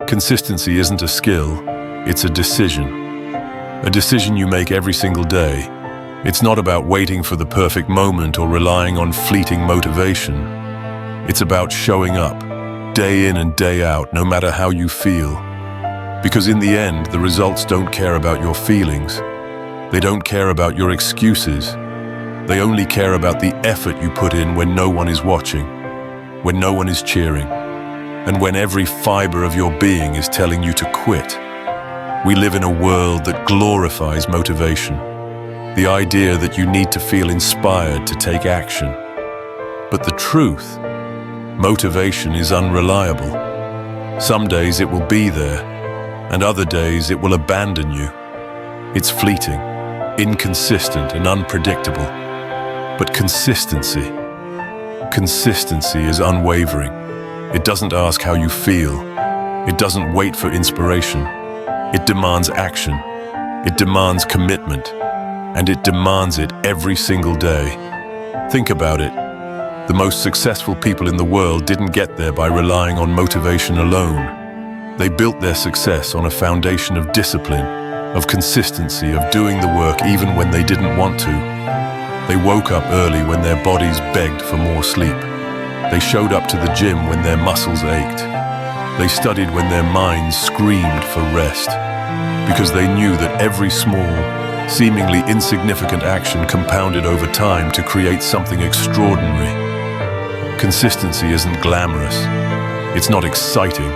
Consistency isn't a skill, it's a decision. A decision you make every single day. It's not about waiting for the perfect moment or relying on fleeting motivation. It's about showing up, day in and day out, no matter how you feel. Because in the end, the results don't care about your feelings. They don't care about your excuses. They only care about the effort you put in when no one is watching, when no one is cheering, and when every fiber of your being is telling you to quit. We live in a world that glorifies motivation, the idea that you need to feel inspired to take action. But the truth, motivation is unreliable. Some days it will be there, and other days it will abandon you. It's fleeting, inconsistent, and unpredictable. But consistency is unwavering. It doesn't ask how you feel. It doesn't wait for inspiration. It demands action. It demands commitment. And it demands it every single day. Think about it. The most successful people in the world didn't get there by relying on motivation alone. They built their success on a foundation of discipline, of consistency, of doing the work even when they didn't want to. They woke up early when their bodies begged for more sleep. They showed up to the gym when their muscles ached. They studied when their minds screamed for rest, because they knew that every small, seemingly insignificant action compounded over time to create something extraordinary. Consistency isn't glamorous. It's not exciting.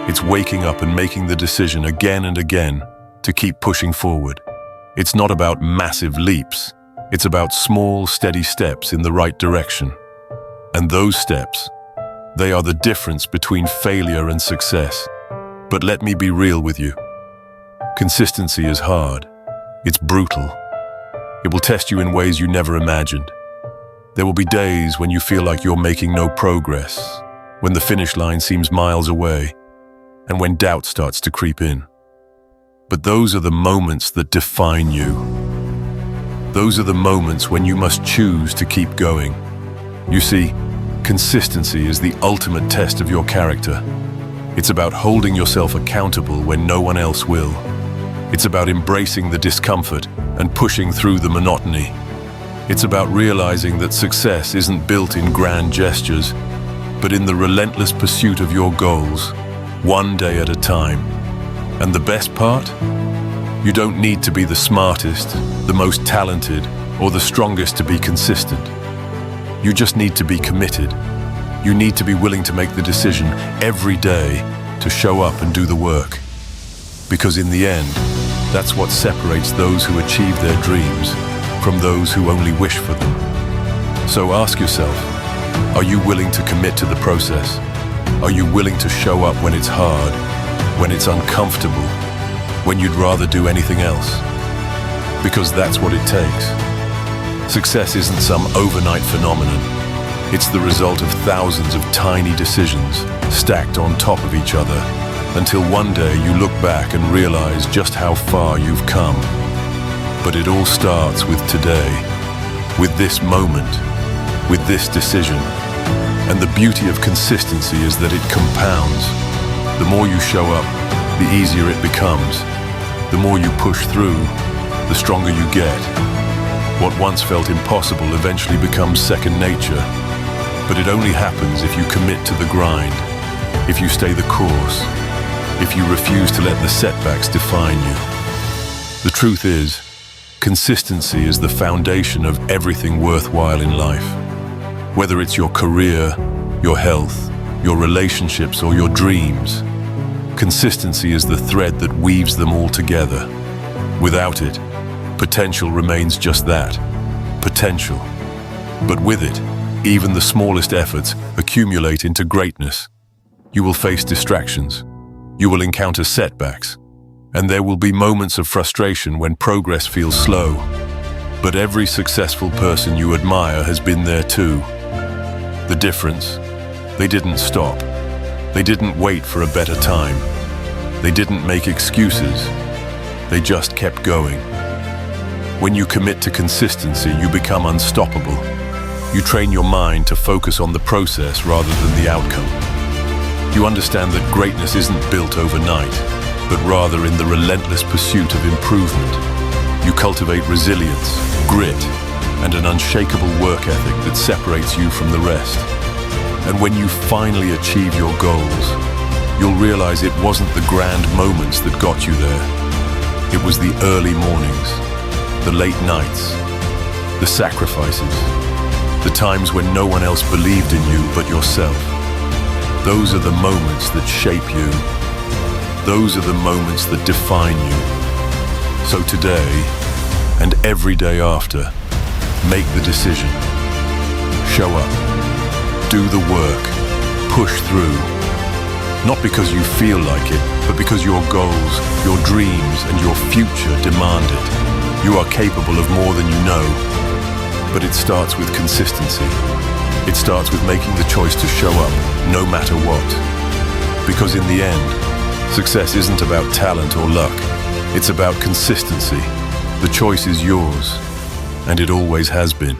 It's waking up and making the decision again and again to keep pushing forward. It's not about massive leaps. It's about small, steady steps in the right direction. And those steps, they are the difference between failure and success. But let me be real with you. Consistency is hard. It's brutal. It will test you in ways you never imagined. There will be days when you feel like you're making no progress, when the finish line seems miles away, and when doubt starts to creep in. But those are the moments that define you. Those are the moments when you must choose to keep going. You see, consistency is the ultimate test of your character. It's about holding yourself accountable when no one else will. It's about embracing the discomfort and pushing through the monotony. It's about realizing that success isn't built in grand gestures, but in the relentless pursuit of your goals, one day at a time. And the best part? You don't need to be the smartest, the most talented, or the strongest to be consistent. You just need to be committed. You need to be willing to make the decision every day to show up and do the work. Because in the end, that's what separates those who achieve their dreams from those who only wish for them. So ask yourself, are you willing to commit to the process? Are you willing to show up when it's hard, when it's uncomfortable, when you'd rather do anything else? Because that's what it takes. Success isn't some overnight phenomenon. It's the result of thousands of tiny decisions stacked on top of each other, until one day you look back and realize just how far you've come. But it all starts with today, with this moment, with this decision. And the beauty of consistency is that it compounds. The more you show up, the easier it becomes. The more you push through, the stronger you get. What once felt impossible eventually becomes second nature. But it only happens if you commit to the grind, if you stay the course, if you refuse to let the setbacks define you. The truth is, consistency is the foundation of everything worthwhile in life. Whether it's your career, your health, your relationships, or your dreams, consistency is the thread that weaves them all together. Without it, potential remains just that, potential. But with it, even the smallest efforts accumulate into greatness. You will face distractions. You will encounter setbacks. And there will be moments of frustration when progress feels slow. But every successful person you admire has been there too. The difference? They didn't stop. They didn't wait for a better time. They didn't make excuses. They just kept going. When you commit to consistency, you become unstoppable. You train your mind to focus on the process rather than the outcome. You understand that greatness isn't built overnight, but rather in the relentless pursuit of improvement. You cultivate resilience, grit, and an unshakable work ethic that separates you from the rest. And when you finally achieve your goals, you'll realize it wasn't the grand moments that got you there. It was the early mornings, the late nights, the sacrifices, the times when no one else believed in you but yourself. Those are the moments that shape you. Those are the moments that define you. So today, and every day after, make the decision. Show up. Do the work. Push through. Not because you feel like it, but because your goals, your dreams, and your future demand it. You are capable of more than you know. But it starts with consistency. It starts with making the choice to show up, no matter what. Because in the end, success isn't about talent or luck. It's about consistency. The choice is yours, and it always has been.